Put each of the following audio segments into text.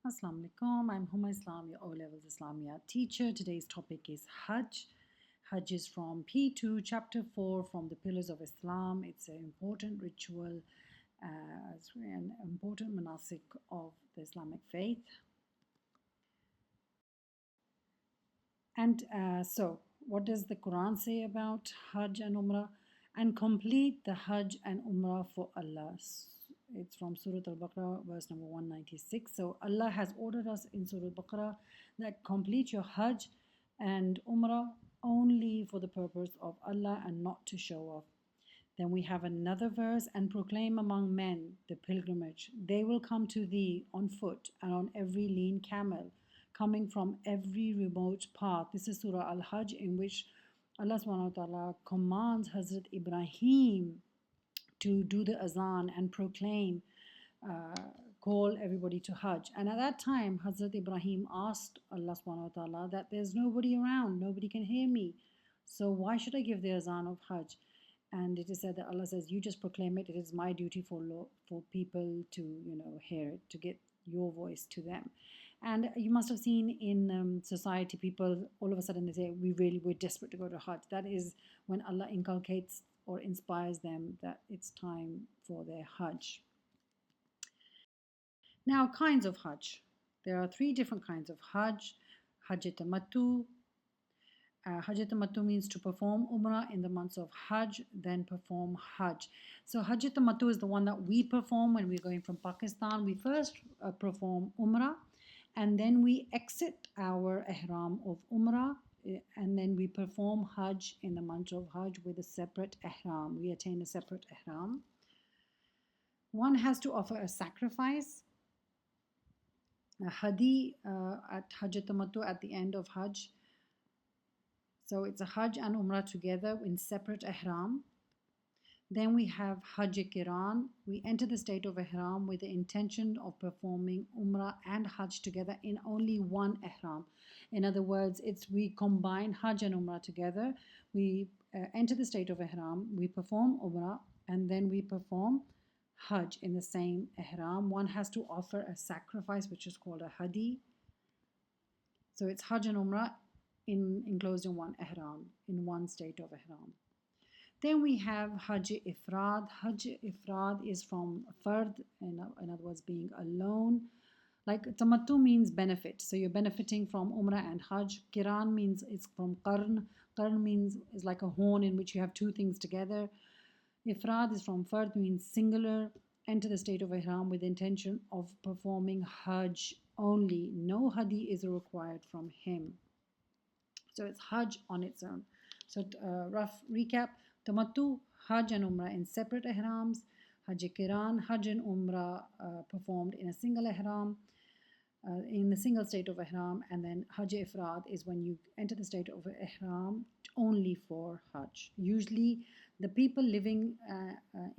Assalamu alaikum. I'm Huma Islam, your O levels Islamia teacher. Today's topic is Hajj. Hajj is from P2, chapter 4, from the Pillars of Islam. It's an important ritual, it's an important manasik of the Islamic faith. And what does the Quran say about Hajj and Umrah? And complete the Hajj and Umrah for Allah. It's from Surah Al-Baqarah, verse number 196. So Allah has ordered us in Surah Al-Baqarah that complete your Hajj and Umrah only for the purpose of Allah and not to show off. Then we have another verse, and proclaim among men the pilgrimage. They will come to thee on foot and on every lean camel, coming from every remote path. This is Surah Al-Hajj, in which Allah subhanahu wa ta'ala commands Hazrat Ibrahim to do the azan and proclaim, uh, call everybody to Hajj. And at that time, Hazrat Ibrahim asked Allah subhanahu wa ta'ala that there's nobody around, nobody can hear me. So why should I give the azan of Hajj? And it is said that Allah says, you just proclaim it. It is my duty for people to, hear it, to get your voice to them. And you must have seen in society, people all of a sudden they say, we're desperate to go to Hajj. That is when Allah inculcates or inspires them that it's time for their Hajj. Now, kinds of Hajj. There are three different kinds of Hajj. Hajj Tamattu. Hajj Tamattu means to perform Umrah in the months of Hajj, then perform Hajj. So Hajj Tamattu is the one that we perform when we're going from Pakistan. We first perform Umrah, and then we exit our ihram of Umrah, and then we perform Hajj in the month of Hajj with a separate ihram. We attain a separate ihram. One has to offer a sacrifice, a hadi at Hajj Tamattu at the end of Hajj. So it's a Hajj and Umrah together in separate ihram. Then we have Hajj Qiran. We enter the state of ihram with the intention of performing Umrah and Hajj together in only one ihram. In other words, we combine Hajj and Umrah together. We enter the state of ihram, we perform Umrah, and then we perform Hajj in the same ihram. One has to offer a sacrifice, which is called a hadi. So it's Hajj and Umrah enclosed in one ihram, in one state of ihram. Then we have Hajj Ifrad. Hajj Ifrad is from Fard, in other words, being alone. Like Tamattu means benefit, so you're benefiting from Umrah and Hajj. Kiran means it's from Qarn. Qarn means is like a horn in which you have two things together. Ifrad is from Fard, means singular. Enter the state of ihram with the intention of performing Hajj only. No hadi is required from him. So it's Hajj on its own. So rough recap, Tamattu, Hajj and Umrah in separate ihrams. Hajj Qiran, Hajj and Umrah performed in a single ihram, in the single state of ihram. And then Hajj Ifrad is when you enter the state of ihram only for Hajj. Usually the people living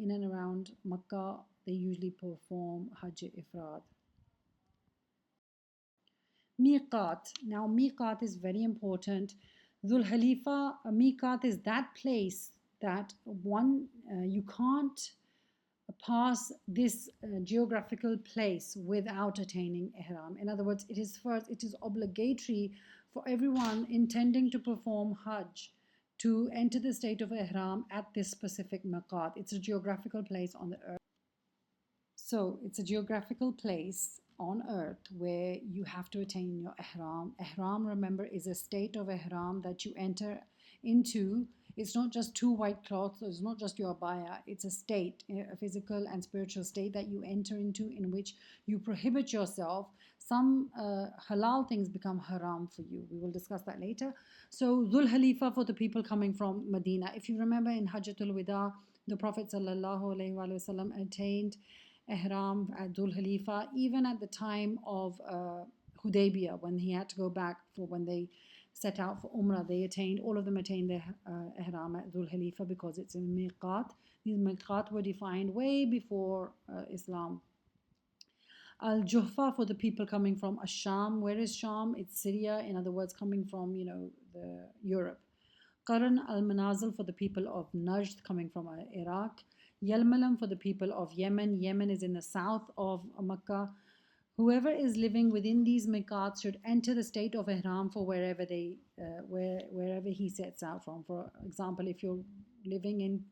in and around Makkah, they usually perform Hajj Ifrad. Miqat. Now, Miqat is very important. Dhul Halifa, Miqat is that place that you can't pass this geographical place without attaining ihram. In other words, it is obligatory for everyone intending to perform Hajj to enter the state of ihram at this specific miqat. It's a geographical place on the earth. So it's a geographical place on earth where you have to attain your ihram. Ihram, remember, is a state of ihram that you enter into. It's not just two white cloths, it's not just your abaya, it's a state, a physical and spiritual state that you enter into in which you prohibit yourself. Some halal things become haram for you. We will discuss that later. So Dhul Halifa for the people coming from Medina. If you remember in Hajjatul Wida, the Prophet ﷺ attained ihram at Dhul Halifa, even at the time of Hudaybiyah, when he had to go back for when they set out for Umrah. All of them attained their ihram at Dhul Halifa because it's a miqat. These miqat were defined way before Islam. Al Juhfa for the people coming from Asham. Where is Sham? It's Syria. In other words, coming from the Europe. Qaran al Manazil for the people of Najd coming from Iraq. Yalmalam for the people of Yemen. Yemen is in the south of Makkah. Whoever is living within these miqats should enter the state of ihram for wherever he sets out from. For example, if you're living in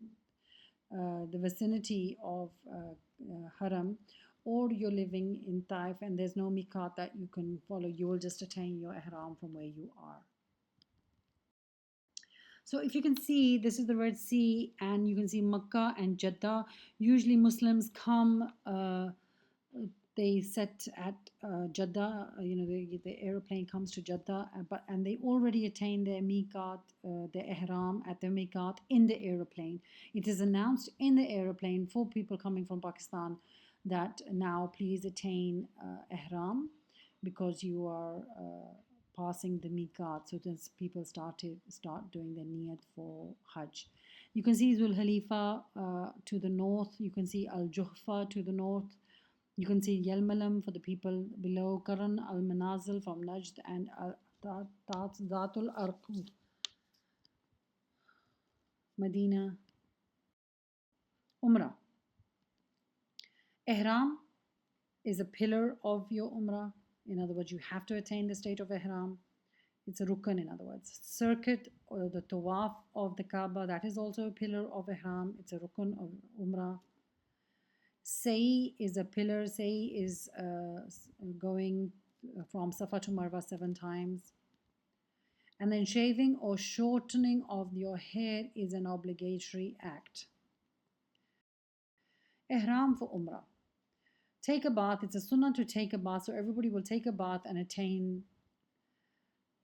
the vicinity of Haram, or you're living in Taif and there's no miqat that you can follow, you will just attain your ihram from where you are. So if you can see, this is the Red Sea, and you can see Makkah and Jeddah. Usually Muslims come, they set at Jeddah, the aeroplane comes to Jeddah, and they already attain their miqat, their ihram at their miqat in the aeroplane. It is announced in the aeroplane for people coming from Pakistan that now please attain ihram because you are passing the miqat. So then people start doing their niyat for Hajj. You can see Zul Khalifa to the north. You can see Al Juhfa to the north. You can see Yelmalam for the people below, Karan Al Manazil from Najd, and Datul Arq, Medina. Umrah. Ihram is a pillar of your Umrah. In other words, you have to attain the state of Ihram. It's a rukn, in other words. Circuit or the tawaf of the Kaaba, that is also a pillar of Ihram. It's a rukn of Umrah. Sa'i is a pillar. Sa'i is going from Safa to Marwa 7 times. And then shaving or shortening of your hair is an obligatory act. Ihram for Umrah. Take a bath. It's a sunnah to take a bath, so everybody will take a bath and attain.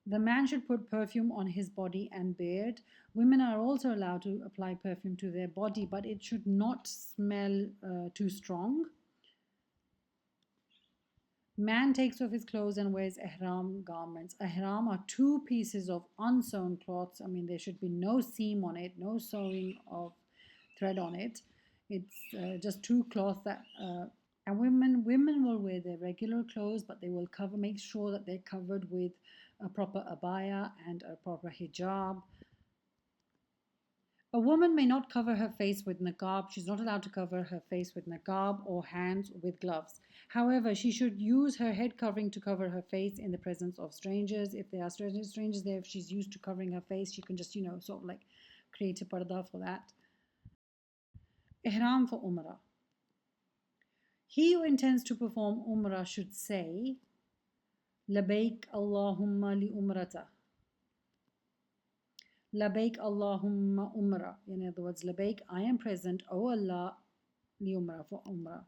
The man should put perfume on his body and beard. Women are also allowed to apply perfume to their body, but it should not smell too strong. Man takes off his clothes and wears ihram garments. Ihram are 2 pieces of unsewn cloths. I mean, there should be no seam on it, no sewing of thread on it. It's just 2 cloths that. And women will wear their regular clothes, but they will make sure that they're covered with a proper abaya and a proper hijab. A woman may not cover her face with niqab. She's not allowed to cover her face with niqab or hands with gloves. However, she should use her head covering to cover her face in the presence of strangers. If there are strangers there, if she's used to covering her face, she can just, sort of like create a parda for that. Ihram for Umrah. He who intends to perform Umrah should say, Labaik Allahumma li umrata. Labaik Allahumma umrah. In other words, Labaik, I am present, O Allah, li umrah, for Umrah.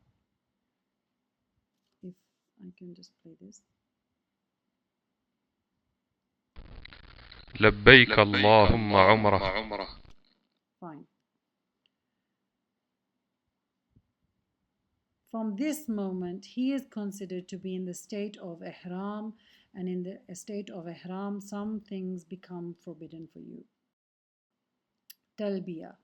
If I can just play this. لبيك اللهم عمرة. Fine. From this moment, he is considered to be in the state of ihram, and in the state of ihram, some things become forbidden for you. Talbiyah.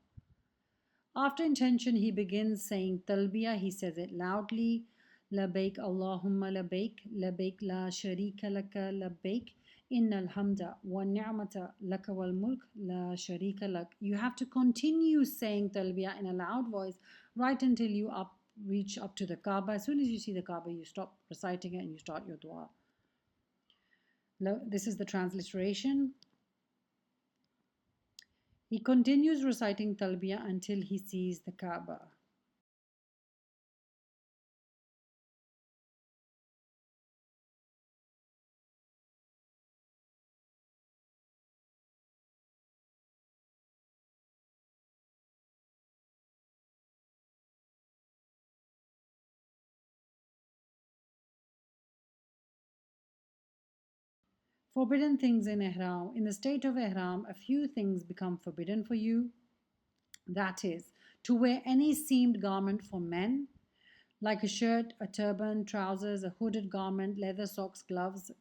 After intention, he begins saying Talbiyah. He says it loudly. Labaik Allahumma labaik, labaik la sharika laka labaik, innal hamda wa ni'mata laka wal mulk la sharika lak. You have to continue saying Talbiyah in a loud voice right until you reach up to the Kaaba. As soon as you see the Kaaba, you stop reciting it and you start your dua. This is the transliteration. He continues reciting Talbiyah until he sees the Kaaba. Forbidden things in Ihram. In the state of Ihram, a few things become forbidden for you. That is, to wear any seamed garment for men, like a shirt, a turban, trousers, a hooded garment, leather socks, gloves.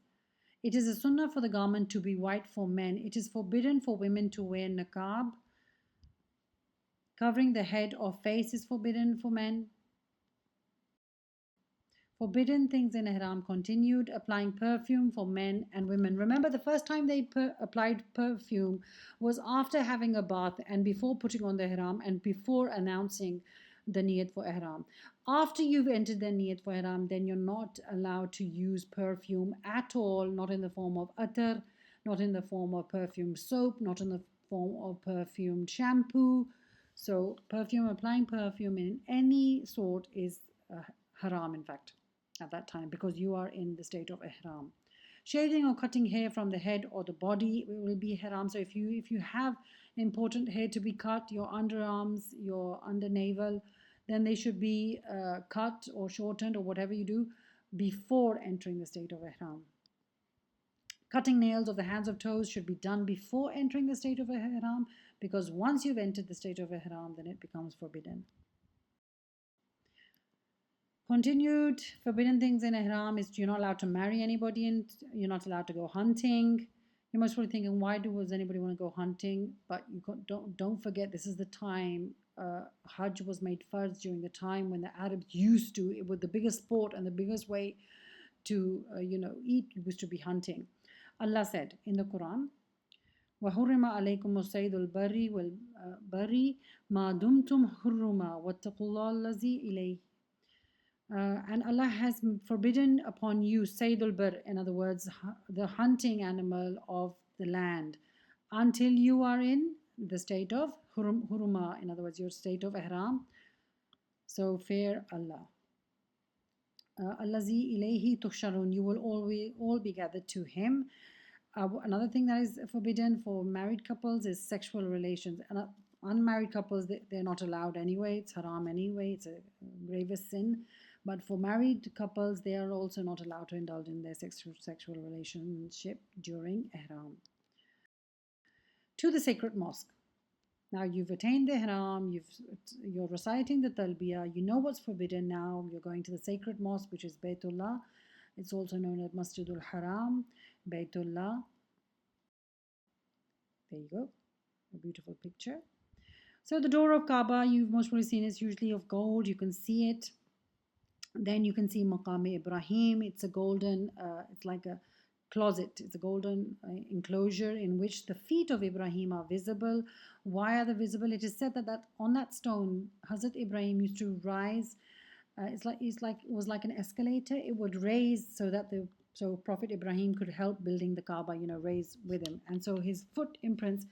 It is a sunnah for the garment to be white for men. It is forbidden for women to wear niqab. Covering the head or face is forbidden for men. Forbidden things in Ihram continued, applying perfume for men and women. Remember, the first time they applied perfume was after having a bath and before putting on the Ihram and before announcing the niyat for ihram. After you've entered the niyat for ihram, then you're not allowed to use perfume at all, not in the form of attar, not in the form of perfumed soap, not in the form of perfumed shampoo. So perfume, applying perfume in any sort is haram, in fact, at that time, because you are in the state of ihram. Shaving or cutting hair from the head or the body will be haram. So if you have important hair to be cut, your underarms, your under navel, then they should be cut or shortened or whatever you do before entering the state of ihram. Cutting nails of the hands or toes should be done before entering the state of ihram, because once you've entered the state of ihram, then it becomes forbidden. Continued forbidden things in ihram is you're not allowed to marry anybody and you're not allowed to go hunting. You're most probably thinking, why does anybody want to go hunting? But don't forget, this is the time Hajj was made farz, during the time when the Arabs used to, it was the biggest sport and the biggest way to eat was to be hunting. Allah said in the Quran, وَحُرِّمَ عَلَيْكُمُ الصَّيْدُ الْبَرِّ وَالْبَرِّ مَا دُمْتُمْ حُرُّمًا وَاتَّقُوا اللَّهَ الَّذِي إِلَيْهِ. And Allah has forbidden upon you Saydul Bar, in other words, the hunting animal of the land, until you are in the state of huruma, in other words, your state of ihram. So fear Allah. Allazi ilayhi tuhsharun, you will all be gathered to Him. Another thing that is forbidden for married couples is sexual relations. And unmarried couples, they're not allowed anyway. It's haram anyway. It's a gravest sin. But for married couples, they are also not allowed to indulge in their sexual relationship during ihram. To the sacred mosque. Now you've attained the ihram, you're reciting the talbiyah, you know what's forbidden now. You're going to the sacred mosque, which is Baytullah. It's also known as Masjidul Haram, Baytullah. There you go, a beautiful picture. So the door of Kaaba, you've most probably seen, is usually of gold. You can see it. Then you can see Maqam Ibrahim. It's a golden, it's like a closet. It's a golden enclosure in which the feet of Ibrahim are visible. Why are they visible? It is said that on that stone, Hazrat Ibrahim used to rise. It was like an escalator. It would raise so Prophet Ibrahim could help building the Kaaba, raise with him. And so his foot imprints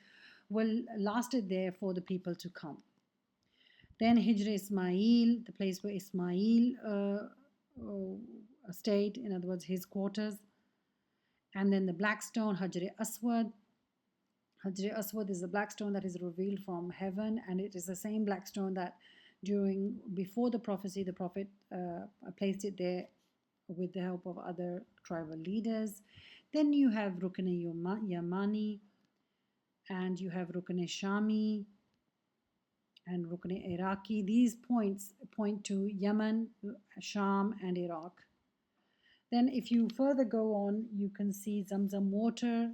will lasted there for the people to come. Then Hijr Ismail, the place where Ismail stayed, in other words, his quarters. And then the black stone, Hajr Aswad. Hajr Aswad is the black stone that is revealed from heaven, and it is the same black stone that before the prophecy, the Prophet placed it there with the help of other tribal leaders. Then you have Rukn Yamani, and you have Rukn Shami, and Rukn Iraqi. These points point to Yemen, Sham, and Iraq. Then if you further go on, you can see Zamzam water.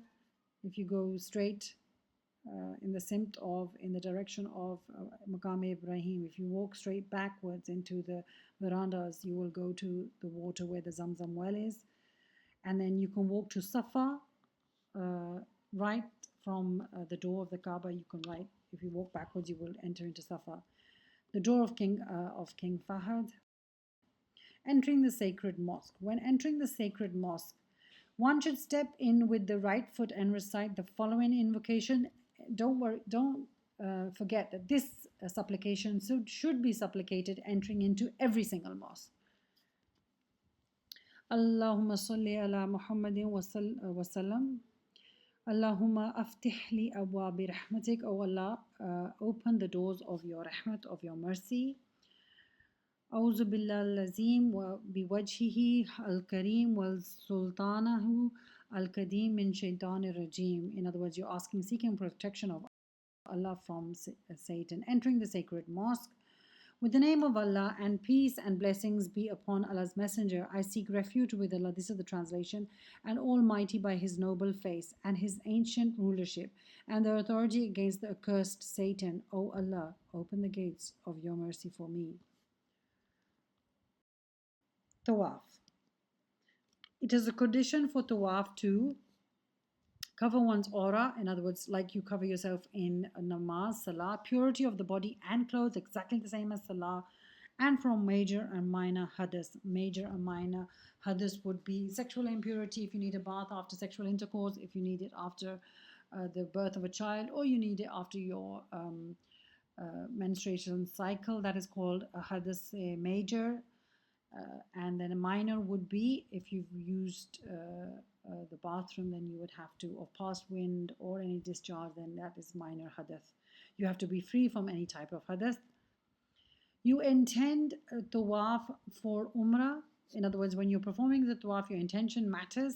If you go straight in the direction of Maqam Ibrahim, if you walk straight backwards into the verandas, you will go to the water where the Zamzam well is. And then you can walk to Safa, right from the door of the Kaaba. If you walk backwards, you will enter into Safa. The door of King Fahd. Entering the sacred mosque. When entering the sacred mosque, one should step in with the right foot and recite the following invocation. Don't forget that this supplication should be supplicated entering into every single mosque. Allahumma salli ala Muhammadin wa sallam. Allahumma aftih li abwabi rahmatik. Oh Allah, open the doors of your rahmat, of your mercy. أعوذ بالله العظيم وبوجهه الكريم والسلطانه القديم من شيطان الرجيم. In other words, you're seeking protection of Allah from Satan. Entering the sacred mosque. With the name of Allah, and peace and blessings be upon Allah's messenger, I seek refuge with Allah, this is the translation, and Almighty by His noble face and His ancient rulership and the authority against the accursed Satan. O Allah, open the gates of your mercy for me. Tawaf. It is a condition for tawaf to Cover one's aura, in other words, like you cover yourself in namaz, salah, purity of the body and clothes, exactly the same as salah, and from major and minor hadas. Major and minor hadas would be sexual impurity if you need a bath after sexual intercourse, if you need it after the birth of a child, or you need it after your menstruation cycle. That is called a hadas major. And then a minor would be if you've used the bathroom, then you would have to, or past wind or any discharge, then that is minor hadath. You have to be free from any type of hadath. You intend tawaf for umrah. In other words, when you're performing the tawaf, your intention matters.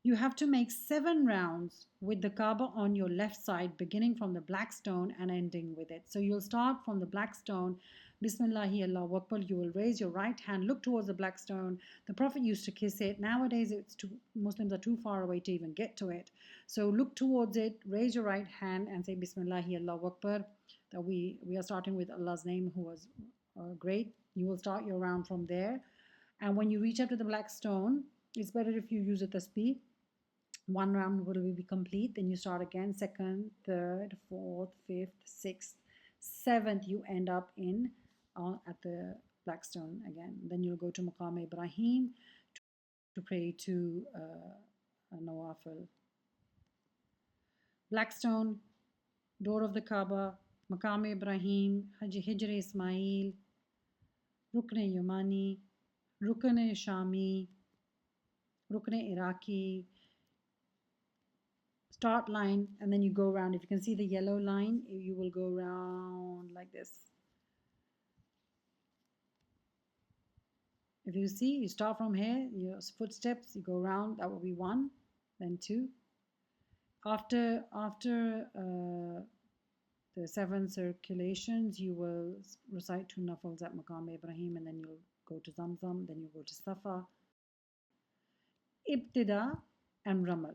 You have to make 7 rounds with the Kaaba on your left side, beginning from the black stone and ending with it. So you'll start from the black stone. Bismillahi Allahu Akbar. You will raise your right hand, look towards the black stone. The Prophet used to kiss it. Nowadays, Muslims are too far away to even get to it. So look towards it, raise your right hand, and say Bismillahi Allahu Akbar. That we are starting with Allah's name, who was great. You will start your round from there. And when you reach up to the black stone, it's better if you use a tasbih. 1 round will be complete, then you start again, 2nd, 3rd, 4th, 5th, 6th, 7th, you end up in at the black stone again. Then you'll go to Maqam Ibrahim to pray to Nawafil. Black stone, door of the Kaaba, Maqam Ibrahim, Hijr Ismail, Rukn Yamani, Rukn Shami, Rukn Iraqi, start line, and then you go around. If you can see the yellow line, you will go around like this. If you see, you start from here, your footsteps, you go around, that will be 1, then 2. After the 7 circulations, you will recite 2 nafals at Maqam Ibrahim, and then you'll go to Zamzam, then you go to Safa. Ibtida and Ramal.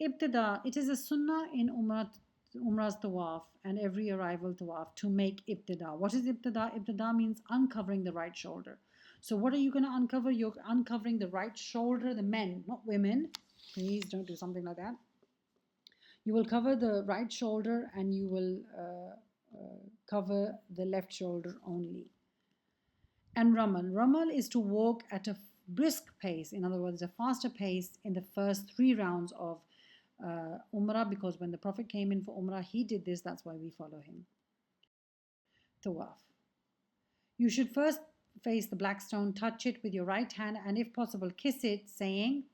Ibtida, it is a sunnah in Umrah's tawaf and every arrival tawaf to make ibtida. What is ibtida? Ibtida means uncovering the right shoulder. So what are you going to uncover? You're uncovering the right shoulder, the men, not women. Please don't do something like that. You will cover the right shoulder and you will cover the left shoulder only. And Ramal. Ramal is to walk at a brisk pace, in other words, a faster pace in the first 3 rounds of Umrah, because when the Prophet came in for Umrah, he did this, that's why we follow him. Tawaf. You should first face the black stone, touch it with your right hand, and if possible, kiss it, saying,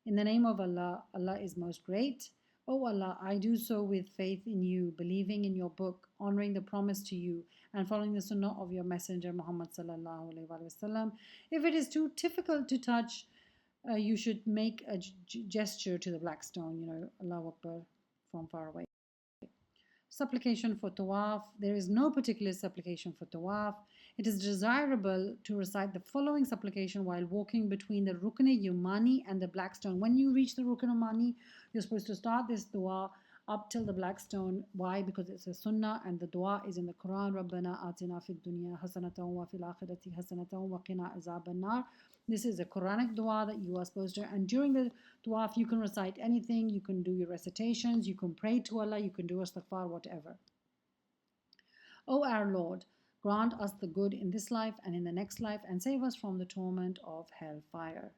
in the name of Allah, Allah is most great. O Allah, I do so with faith in you, believing in your book, honoring the promise to you, and following the sunnah of your messenger Muhammad sallallahu alaihi wasallam. If it is too difficult to touch, you should make a gesture to the black stone, Allahu Akbar, from far away. Supplication for tawaf. There is no particular supplication for tawaf. It is desirable to recite the following supplication while walking between the Rukn Yamani and the black stone. When you reach the Rukn Yamani, you're supposed to start this dua up till the black stone. Why? Because it's a sunnah and the dua is in the Quran. Rabbana atina fid dunya hasanatan wa fil akhirati hasanatan wa qina azaban nar. This is a Quranic dua that you are supposed to, and during the dua, you can recite anything, you can do your recitations, you can pray to Allah, you can do astaghfar, whatever. O our Lord, grant us the good in this life and in the next life, and save us from the torment of hellfire.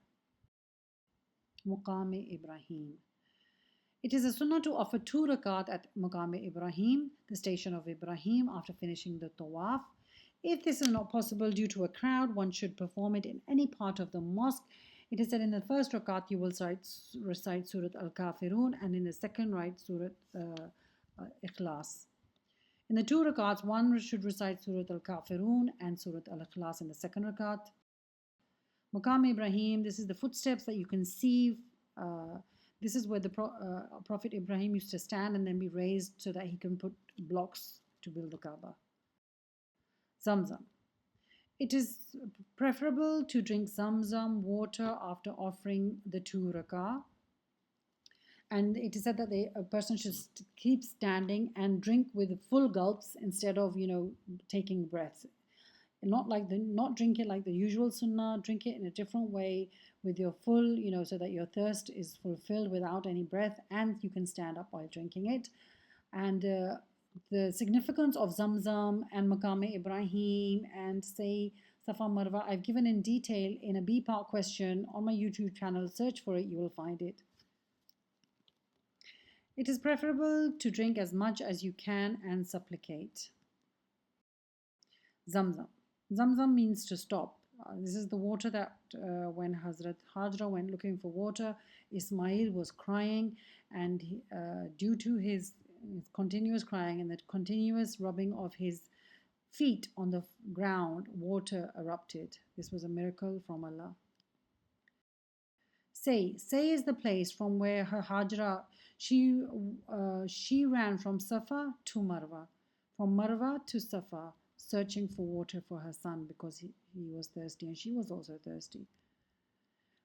Maqam Ibrahim. It is a sunnah to offer 2 rakat at Maqam Ibrahim, the station of Ibrahim, after finishing the tawaf. If this is not possible due to a crowd, one should perform it in any part of the mosque. It is said in the first rakat you will recite Surat Al-Kafirun, and in the second recite Surat Ikhlas. In the 2 rakats, one should recite Surat Al-Kafirun and Surat Al-Ikhlas in the second rakat. Maqam Ibrahim, this is the footsteps that you can see. This is where the Prophet Ibrahim used to stand and then be raised so that he can put blocks to build the Kaaba. Zamzam. It is preferable to drink Zamzam water after offering the 2 rakah. And it is said that a person should keep standing and drink with full gulps instead of, taking breaths. not drink it like the usual sunnah. Drink it in a different way with your full, so that your thirst is fulfilled without any breath, and you can stand up while drinking it. And the significance of Zamzam and Maqam Ibrahim and say Safa Marwa, I've given in detail in a B part question on my YouTube channel. Search for it, you will find it. It is preferable to drink as much as you can and supplicate. Zamzam. Zamzam means to stop. This is the water that when Hazrat Hajra went looking for water, Ismail was crying, and due to his continuous crying and the continuous rubbing of his feet on the ground, water erupted. This was a miracle from Allah. Say is the place from where her Hajra, she ran from Safa to Marwa, from Marwa to Safa, searching for water for her son because he was thirsty and she was also thirsty.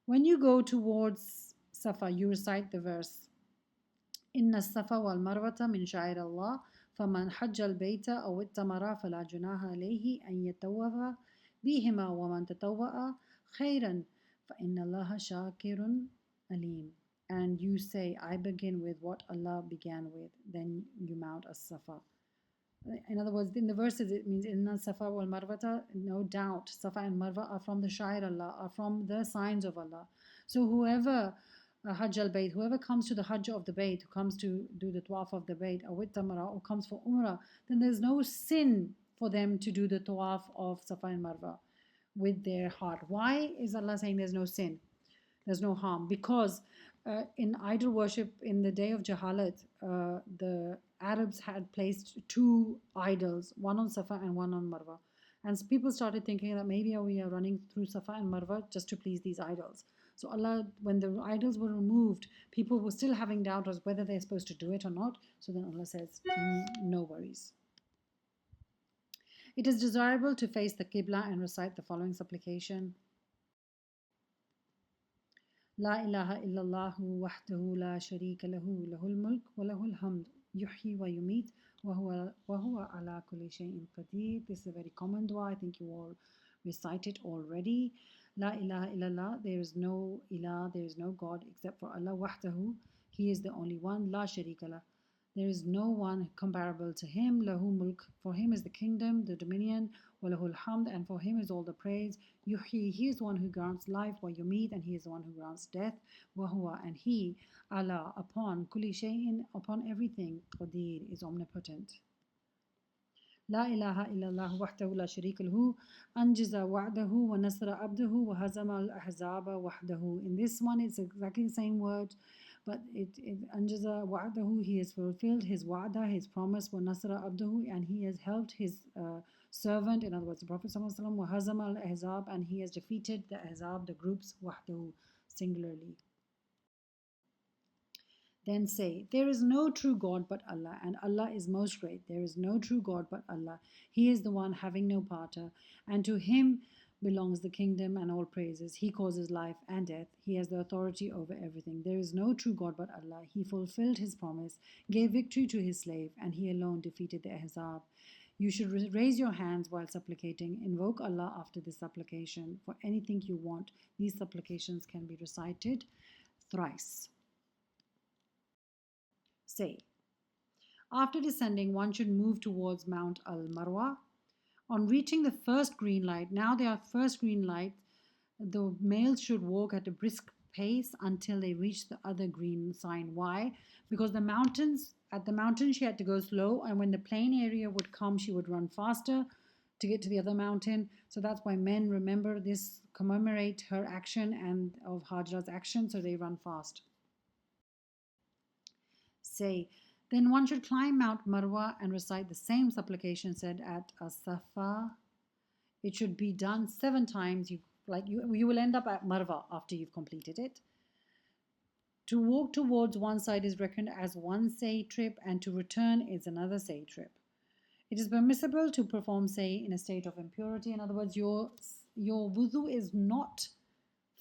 When you go towards Safa, you recite the verse, إن الصفا والمروة من شعائر الله فمن حج البيت أو اتمر فلا جناح عليه أن يطوف بهما ومن تطوع خيرا فإن الله شاكر عليم. And you say, I begin with what Allah began with, then you mount as-Safa. In other words, in the verses it means Inna Safa wal Marwata, no doubt Safa and Marwa are from the Sha'ir Allah, are from the signs of Allah. So whoever Hajj al-Bayt, whoever comes to the Hajj of the Bayt, who comes to do the Tawaf of the Bayt, or with Tamara, or comes for Umrah, then there's no sin for them to do the Tawaf of Safa and Marwa with their heart. Why is Allah saying there's no sin? There's no harm? Because in idol worship in the day of Jahalat, the Arabs had placed two idols, one on Safa and one on Marwa. And people started thinking that maybe we are running through Safa and Marwa just to please these idols. So Allah, when the idols were removed, people were still having doubt as whether they're supposed to do it or not. So then Allah says, no worries. It is desirable to face the Qibla and recite the following supplication. لا إله إلا الله وحده لا شريك له له الملك وله الحمد يحيي ويميت وهو على كل شيء قدير. This is a very common dua. I think you all recite it already. La ilaha illallah, there is no ilah, there is no God except for Allah. Wahdahu, He is the only one. La sharika lah, there is no one comparable to Him. Lahu mulk, for Him is the kingdom, the dominion. Walahul hamd, and for Him is all the praise. Yuhyi, He is the one who grants life. Wa yumit, and He is the one who grants death. Wahuwa, and He, Allah, upon kulli shay'in, upon everything, qadir, is omnipotent. لا إله إلا الله وحده لا شريك له أنجز وعده ونصر عبده وهزم الأحزاب وحده. In this one it's exactly the same word, but it أنجز وعده, he has fulfilled his wa'da, his promise, ونصر عبده, and he has helped his servant, in other words the Prophet ﷺ, وهزم الأحزاب, and he has defeated the ahzab, the groups, وحده, singularly. Then say, there is no true God but Allah, and Allah is most great. There is no true God but Allah. He is the one having no partner, and to Him belongs the kingdom and all praises. He causes life and death. He has the authority over everything. There is no true God but Allah. He fulfilled His promise, gave victory to His slave, and He alone defeated the Ahzab. You should raise your hands while supplicating. Invoke Allah after this supplication for anything you want. These supplications can be recited thrice. Say, after descending, one should move towards Mount Al-Marwa. On reaching the first green light, now they are first green light, the males should walk at a brisk pace until they reach the other green sign. Why? Because at the mountain she had to go slow, and when the plain area would come, she would run faster to get to the other mountain. So that's why men remember this, commemorate her action and of Hajra's action, so they run fast. Say, then one should climb Mount Marwa and recite the same supplication said at As-Safa. It should be done 7 times. You will end up at Marwa after you've completed it. To walk towards one side is reckoned as one say trip, and to return is another say trip. It is permissible to perform say in a state of impurity. In other words, your wudu is not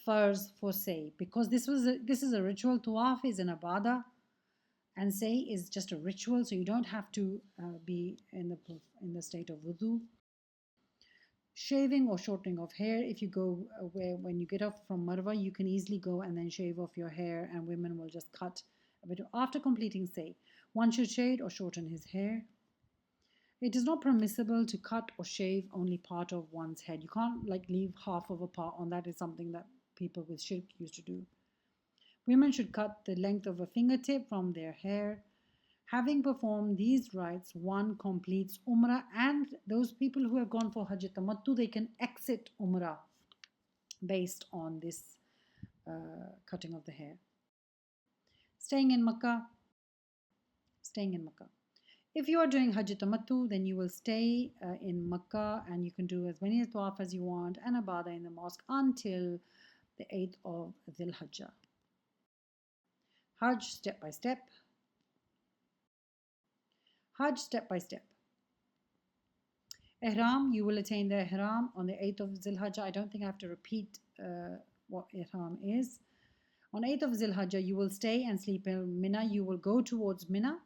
farz for say, because this is a ritual. Tawaf is an ibadah, and say is just a ritual, so you don't have to be in the state of wudu. Shaving or shortening of hair. If you go when you get off from Marwa, you can easily go and then shave off your hair, and women will just cut a bit. After completing say, one should shave or shorten his hair. It is not permissible to cut or shave only part of one's head. You can't like leave half of a part on. That is something that people with shirk used to do. Women should cut the length of a fingertip from their hair. Having performed these rites, one completes Umrah, and those people who have gone for Hajj Tamattu, they can exit Umrah based on this cutting of the hair. Staying in Makkah. Staying in Makkah. If you are doing Hajj Tamattu, then you will stay in Makkah and you can do as many tawaf as you want and ibadah in the mosque until the 8th of Dhul Hajjah. Hajj step by step. Hajj step by step. Ihram, you will attain the Ihram on the 8th of Dhul Hajjah. I don't think I have to repeat what Ihram is. On 8th of Dhul Hajjah, you will stay and sleep in Mina. You will go towards Mina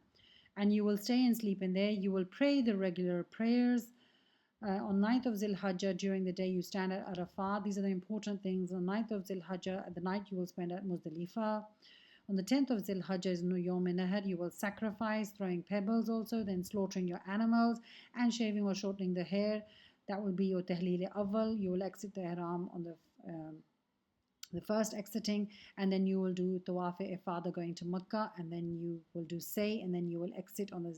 and you will stay and sleep in there. You will pray the regular prayers. On 9th of Dhul Hajjah, during the day, you stand at Arafat. These are the important things. On 9th of Dhul Hajjah, at the night, you will spend at Muzdalifah. On the 10th of Dhul Hajjah is Yawm Nahar. You will sacrifice, throwing pebbles also, then slaughtering your animals and shaving or shortening the hair. That will be your Tahleel Awwal. You will exit the Ihram on the first exiting, and then you will do Tawaf Ifada going to Makkah, and then you will do Say, and then you will exit on the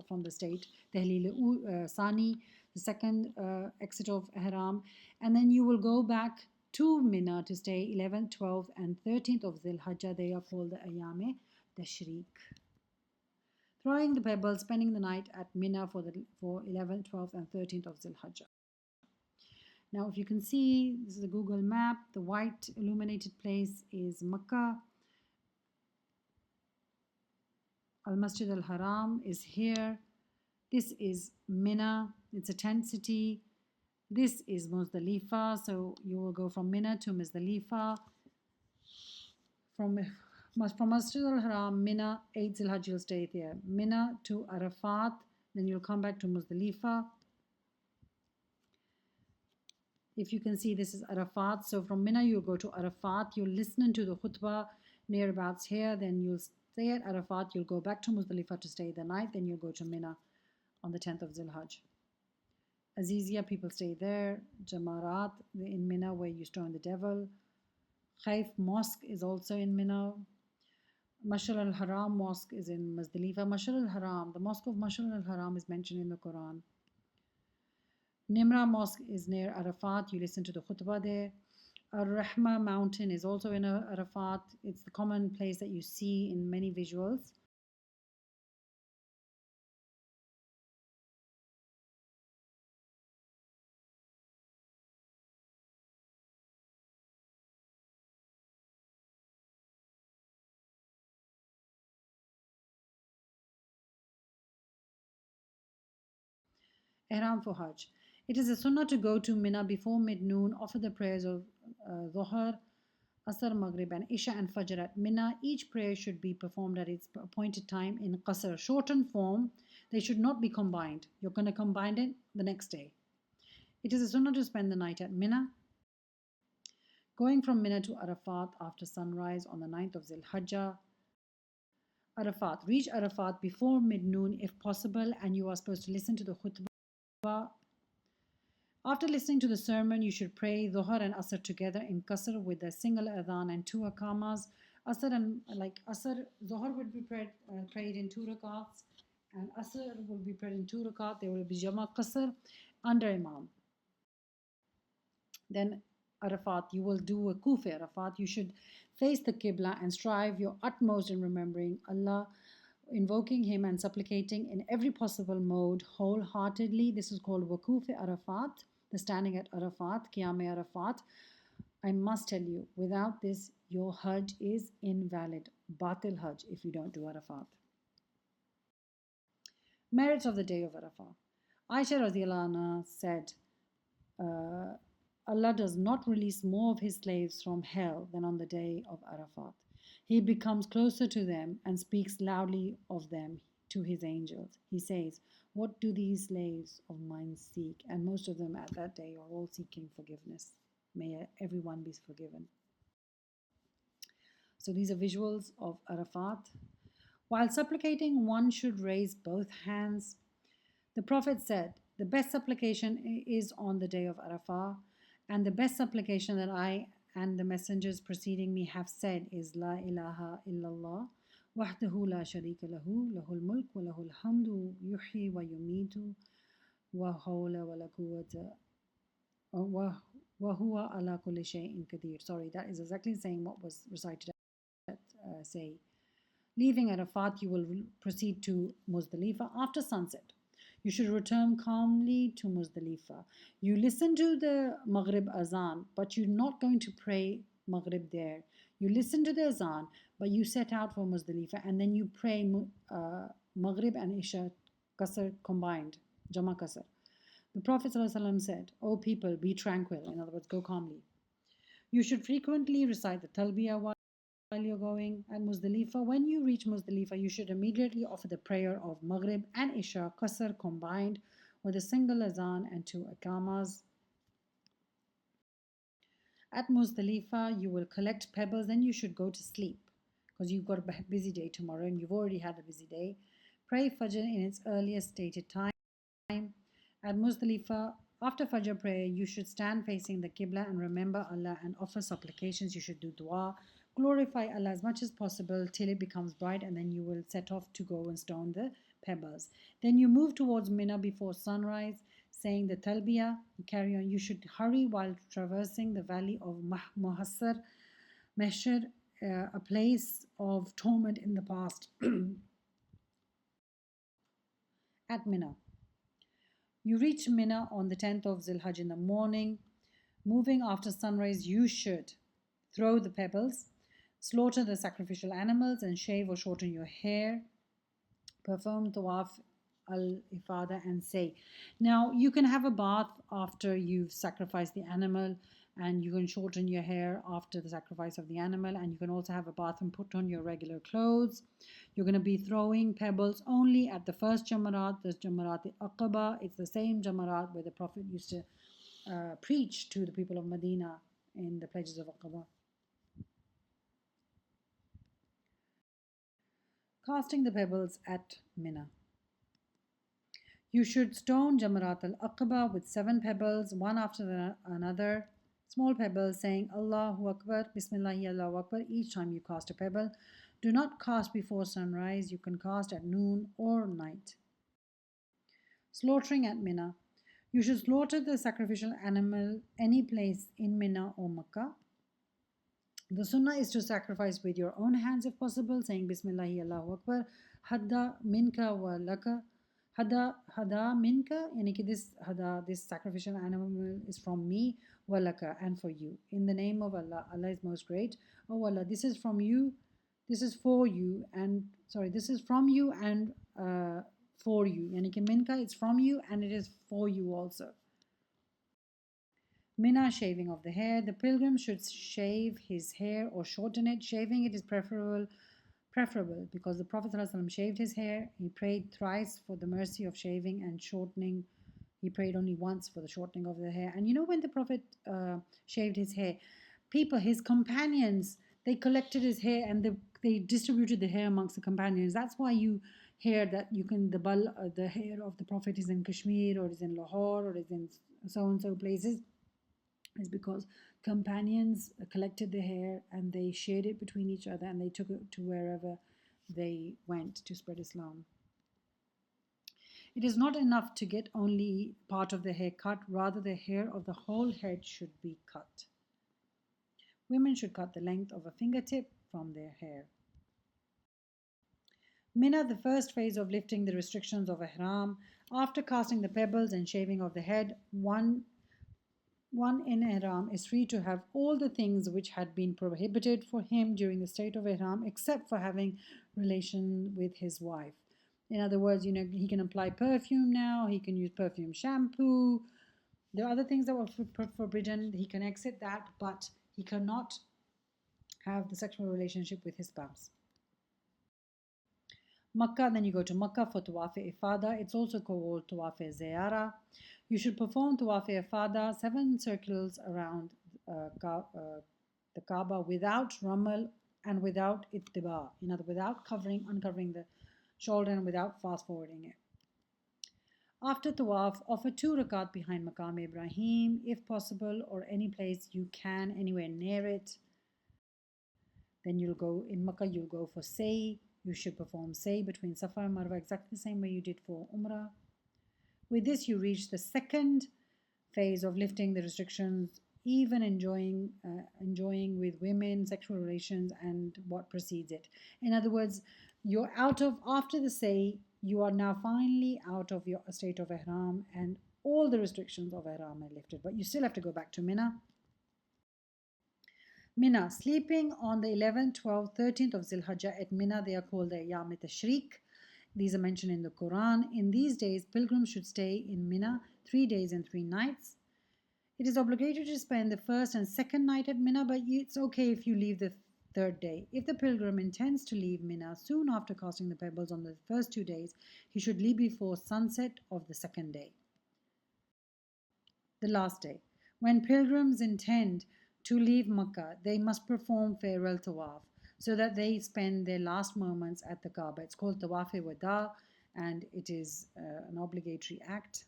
from the state Tahleel Sani, the second exit of Ihram, and then you will go back to Mina to stay 11th, 12th, and 13th of Dhul Hajjah. They are called the Ayame Tashriq. Throwing the pebbles, spending the night at Mina for 11th, 12th, and 13th of Dhul Hajjah. Now, if you can see, this is a Google map. The white illuminated place is Makkah. Al-Masjid al-Haram is here. This is Mina. It's a tent city. This is Muzdalifah. So you will go from Mina to Muzdalifah. From Masjid al-Haram, Mina, 8 Dhul Hajjah, you'll stay there. Mina to Arafat. Then you'll come back to Muzdalifah. If you can see, this is Arafat. So from Mina, you'll go to Arafat. You'll listen to the khutbah nearabouts here. Then you'll stay at Arafat. You'll go back to Muzdalifah to stay the night. Then you'll go to Mina on the 10th of Dhul Hajj. Azizia, people stay there. Jamarat in Mina, where you stone the devil. Khaif Mosque is also in Mina. Mashal al-Haram Mosque is in Muzdalifah. Mashal al-Haram, the Mosque of Mashal al-Haram is mentioned in the Quran. Nimra Mosque is near Arafat. You listen to the khutbah there. Ar-Rahma Mountain is also in Arafat. It's the common place that you see in many visuals. Ihram for Hajj. It is a sunnah to go to Mina before mid-noon, offer the prayers of Dhuhr, Asr, Maghrib, and Isha and Fajr at Mina. Each prayer should be performed at its appointed time in Qasr, shortened form. They should not be combined. You're going to combine it the next day. It is a sunnah to spend the night at Mina. Going from Mina to Arafat after sunrise on the 9th of Dhul Hajjah. Arafat. Reach Arafat before mid-noon if possible, and you are supposed to listen to the khutbah. After listening to the sermon, you should pray Dhuhr and Asr together in Qasr with a single adhan and 2 aqamas. Dhuhr would be prayed in 2 rakats, and Asr will be prayed in 2 rakat. There will be Jama Qasr under Imam. Then Arafat, you will do a Kufi Arafat. You should face the Qibla and strive your utmost in remembering Allah, invoking Him and supplicating in every possible mode wholeheartedly. This is called Wakufi Arafat, the standing at Arafat, Qiyam Arafat. I must tell you, without this, your Hajj is invalid. Batil Hajj if you don't do Arafat. Merits of the day of Arafat. Aisha radiallahu anha said, Allah does not release more of His slaves from hell than on the day of Arafat. He becomes closer to them and speaks loudly of them to His angels. He says, What do these slaves of mine seek? And most of them at that day are all seeking forgiveness. May everyone be forgiven. So these are visuals of Arafat. While supplicating, one should raise both hands. The Prophet said, the best supplication is on the day of Arafah, and the best supplication that I and the messengers preceding me have said is La ilaha illallah, wahdahu la sharika lahu, lahul mulk wa lahul hamdu, yuhyi wa yumitu, wa hawla wa la quwwata, wa huwa ala kulli shay'in qadir. Sorry, that is exactly saying what was recited at say. Leaving Arafat, you will proceed to Muzdalifah after sunset. You should return calmly to Muzdalifah. You listen to the Maghrib Azan, but you're not going to pray Maghrib there. You listen to the Azan, but you set out for Muzdalifah and then you pray Maghrib and Isha Qasr combined, Jama Qasr. The Prophet ﷺ said, O people, be tranquil. In other words, go calmly. You should frequently recite the Talbiyah while you're going at Muzdalifah. When you reach Muzdalifah, you should immediately offer the prayer of Maghrib and Isha Qasr combined with a single Azan and two Aqamas. At Muzdalifah, you will collect pebbles, then you should go to sleep because you've got a busy day tomorrow and you've already had a busy day. Pray Fajr in its earliest stated time. At Muzdalifah, after Fajr prayer, you should stand facing the Qibla and remember Allah and offer supplications. You should do dua. Glorify Allah as much as possible till it becomes bright, and then you will set off to go and stone the pebbles. Then you move towards Mina before sunrise, saying the Talbiyah. Carry on. You should hurry while traversing the valley of Muhassar, Meshur, a place of torment in the past. At Mina. You reach Mina on the 10th of Zilhajj in the morning. Moving after sunrise, you should throw the pebbles, slaughter the sacrificial animals, and shave or shorten your hair. Perform tawaf al-ifada and say. Now, you can have a bath after you've sacrificed the animal, and you can shorten your hair after the sacrifice of the animal, and you can also have a bath and put on your regular clothes. You're going to be throwing pebbles only at the first Jamarat, the Jamarat al-Aqaba. It's the same Jamarat where the Prophet used to preach to the people of Medina in the pledges of Aqaba. Casting the pebbles at Mina. You should stone Jamarat al-Aqaba with 7 pebbles, one after another, small pebbles, saying Allahu Akbar, Bismillahi Allahu Akbar each time you cast a pebble. Do not cast before sunrise. You can cast at noon or night. Slaughtering at Mina. You should slaughter the sacrificial animal any place in Mina or Makkah. The sunnah is to sacrifice with your own hands if possible, saying Bismillahi Allahu Akbar, Hadda minka wa laka. Hada minka, yani this sacrificial animal is from me, walaka, and for you. In the name of Allah, Allah is most great. Oh Allah, this is from you, this is for you, and this is from you and for you. Yani ki minka, it's from you and it is for you also. Mina, shaving of the hair. The pilgrim should shave his hair or shorten it. Shaving it is preferable because the Prophet ﷺ shaved his hair. He prayed thrice for the mercy of shaving and shortening. He prayed only once for the shortening of the hair. And you know, when the Prophet shaved his hair, his companions, they collected his hair and they distributed the hair amongst the companions. That's why you hear that the hair of the Prophet is in Kashmir or is in Lahore or is in so and so places. Is because companions collected the hair and they shared it between each other and they took it to wherever they went to spread Islam. It is not enough to get only part of the hair cut, rather the hair of the whole head should be cut. Women should cut the length of a fingertip from their hair. Mina, the first phase of lifting the restrictions of Ihram. After casting the pebbles and shaving of the head, one in Ihram is free to have all the things which had been prohibited for him during the state of Ihram, except for having relation with his wife. In other words, he can apply perfume now, he can use perfume shampoo. There are other things that were forbidden. He can exit that, but he cannot have the sexual relationship with his spouse. Makkah, then you go to Makkah for Tawaf Ifada. It's also called Tawaf Ziyara. You should perform Tawaf Ifada, 7 circles around the Kaaba without Ramal and without Ittiba. In other words, without uncovering the shoulder and without fast forwarding it. After Tawaf, offer 2 rakat behind Maqam Ibrahim, if possible, or any place you can, anywhere near it. Then you'll go in Makkah, you'll go for Say. You should perform Say between Safa and Marwa exactly the same way you did for Umrah. With this, you reach the second phase of lifting the restrictions, even enjoying with women, sexual relations, and what precedes it. In other words, you're out of, after the Say, you are now finally out of your state of Ihram, and all the restrictions of Ihram are lifted. But you still have to go back to Mina. Mina, sleeping on the 11th, 12th, 13th of Zilhajjah at Mina, they are called the Yam Tashriq. These are mentioned in the Quran. In these days, pilgrims should stay in Mina 3 days and 3 nights. It is obligatory to spend the first and second night at Mina, but it's okay if you leave the third day. If the pilgrim intends to leave Mina soon after casting the pebbles on the first 2 days, he should leave before sunset of the second day. The last day. When pilgrims intend to leave Makkah, they must perform farewell tawaf so that they spend their last moments at the Kaaba. It's called Tawaf Wada, and it is an obligatory act.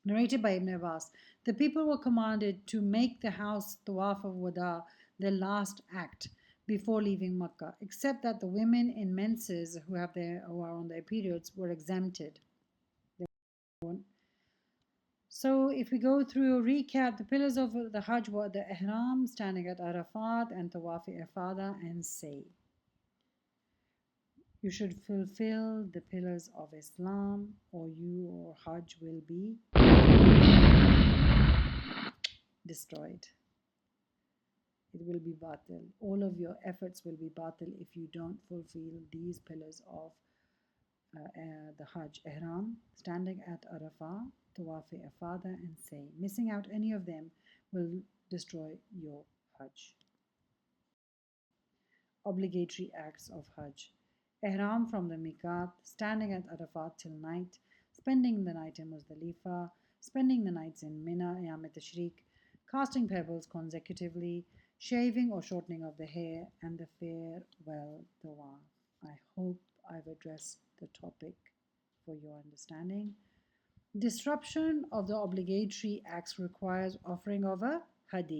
Narrated by Ibn Abbas, the people were commanded to make the house Tawaf of Wada their last act before leaving Makkah, except that the women in menses who are on their periods were exempted. So if we go through a recap, the pillars of the Hajj were the Ihram, standing at Arafat, and Tawaf Ifada, and Say. You should fulfill the pillars of Islam, or your Hajj will be destroyed. It will be batil. All of your efforts will be batil if you don't fulfill these pillars of the Hajj. Ihram, standing at Arafah, Tawaf Ifada, and Say. Missing out any of them will destroy your Hajj. Obligatory acts of Hajj. Ihram from the Miqat, standing at Arafat till night, spending the night in Muzdalifah, spending the nights in Mina, Yam Tashriq, casting pebbles consecutively, shaving or shortening of the hair, and the farewell tawaf. I hope I've addressed the topic for your understanding. Disruption of the obligatory acts requires offering of a hadith.